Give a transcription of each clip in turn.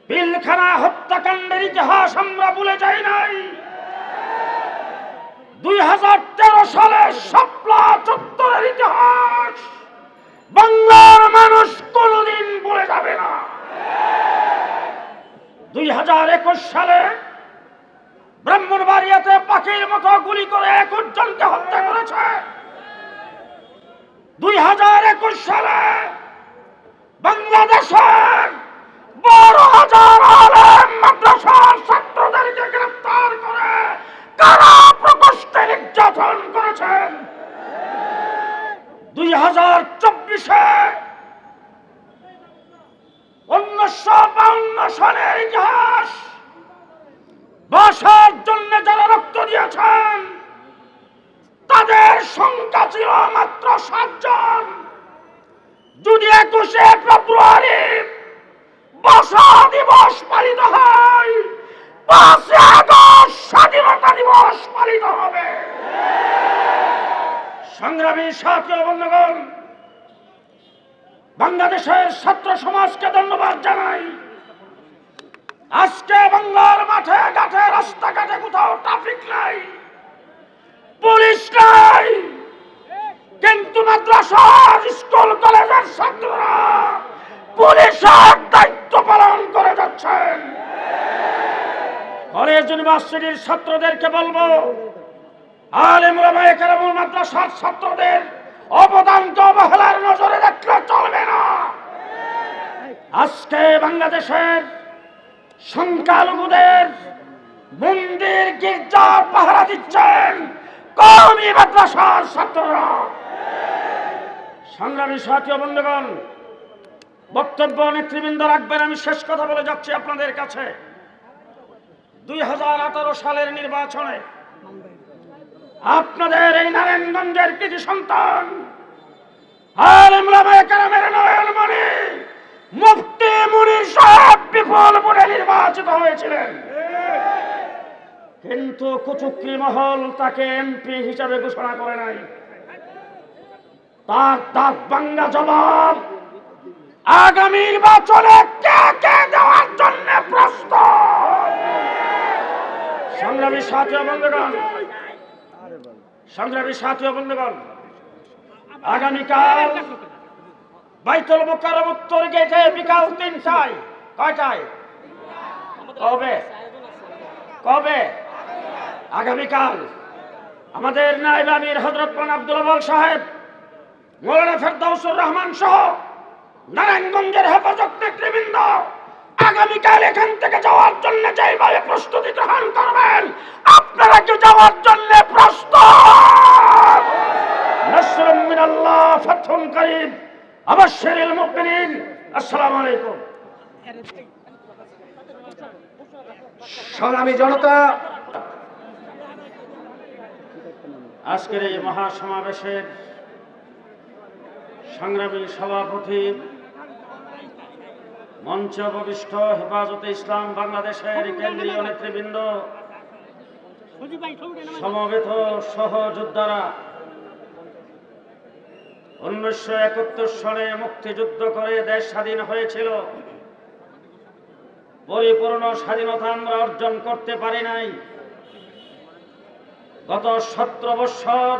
পিলখানা হত্যাকাণ্ডের ইতিহাস আমরা ভুলে যাই নাই। 2013 সালে শাপলা চত্বরের ইতিহাস বাংলার মানুষ কোনদিন ভুলে যাবে না। 2021 সালে ব্রাহ্মণবাড়িয়াতে পাখির মতো গুলি করে 21 জনকে হত্যা করেছে। 2021 সালে বাংলাদেশের 12,000 আলেম মাদ্রাসার ছাত্রদেরকে গ্রেফতার করে কারা প্রকোষ্ঠে নির্যাতন করেছেন। 2024-এ 1952 সালের ইতিহাস ভাষার জন্য যারা রক্ত দিয়েছেন তাদের সংখ্যা ছিল মাত্র 7 জন। যদি 21শে ফেব্রুয়ারি ভাষা দিবস পালিত হয়, 5 আগস্ট স্বাধীনতা দিবস পালিত হবে। সংগ্রামী সাথী ও বন্ধুগণ, বাংলাদেশের ছাত্র সমাজকে ধন্যবাদ জানাই। আজকে বাংলার মাঠে ঘাটে রাস্তাঘাটে কোথাও ট্রাফিক নাই, পুলিশ নাই, কিন্তু মাদ্রাসার স্কুল কলেজের ছাত্ররা পুলিশের দায়িত্ব পালন করে যাচ্ছেন। কলেজ ইউনিভার্সিটির ছাত্রদেরকে বলবো, আলেম ওলামায়ে কেরামুল মাদ্রাসার ছাত্রদের অবদানকে অবহেলার নজরে দেখলে চলবে না। আজকে বাংলাদেশের সংখ্যালঘুদের মন্দির গির্জার পাহারা দিচ্ছেন কওমি মাদ্রাসার ছাত্ররা। সংগ্রামী সাথী ও বন্ধুগণ, বক্তব্য নেতৃবৃন্দ রাখবেন, আমি শেষ কথা বলে যাচ্ছি আপনাদের কাছে। 2018 সালের নির্বাচনে আপনাদের এই নারায়ণগঞ্জের কৃতি সন্তান আলেম ওলামায়ে কেরামের নয়নমণি মুফতি মুনির সাহেব বিপুলপুরে নির্বাচিত হয়েছিলেন, কিন্তু কুচুক্রি মহল তাকে এমপি হিসাবে ঘোষণা করে নাই। তার দাঁত ভাঙ্গা জবাব আগামী নির্বাচনে কে কে দেওয়ার জন্য প্রস্তুত। সংগ্রামী সাথী ও বন্ধুগণ, আগামীকাল বাইতুল মুকাররম উত্তর গেটে বিকাল 3টায়, কয়টায়, কবে? আগামীকাল আমাদের নায়েব আমির হযরত মাওলানা আব্দুল আওয়াল সাহেব, মাওলানা ফেরদৌসুর রহমান সহ নারায়ণগঞ্জের হেফাজত নেতৃবৃন্দ আগামীকাল এখান থেকে যাওয়ার জন্য যেভাবে প্রস্তুতি গ্রহণ করবেন, আপনারা কি যাওয়ার জন্য প্রস্তুত? নাসরুম মিনাল্লাহ ফাতহুন কারীব, আবাশশিরিল মুমিনিন। আসসালামু আলাইকুম। সংগ্রামী জনতা, আজকের এই মহাসমাবেশের সংগ্রামী সভাপতি, মঞ্চে উপবিষ্ট হেফাজতে ইসলাম বাংলাদেশের কেন্দ্রীয় নেতৃবৃন্দ, সমবেত সহযোদ্ধারা, 1971 সালে মুক্তিযুদ্ধ করে দেশ স্বাধীন হয়েছিল। পরিপূর্ণ স্বাধীনতা আমরা অর্জন করতে পারি নাই। গত 17 বছর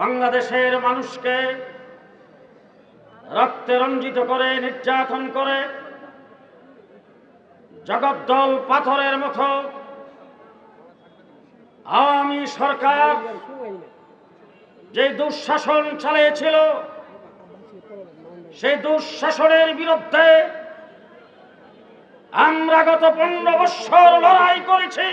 বাংলাদেশের মানুষকে রক্তে রঞ্জিত করে, নির্যাতন করে, জগদ্দল পাথরের মতো আওয়ামী সরকার যে দুঃশাসন চালিয়েছিল, সেই দুঃশাসনের বিরুদ্ধে আমরা গত 15 বছর লড়াই করেছি।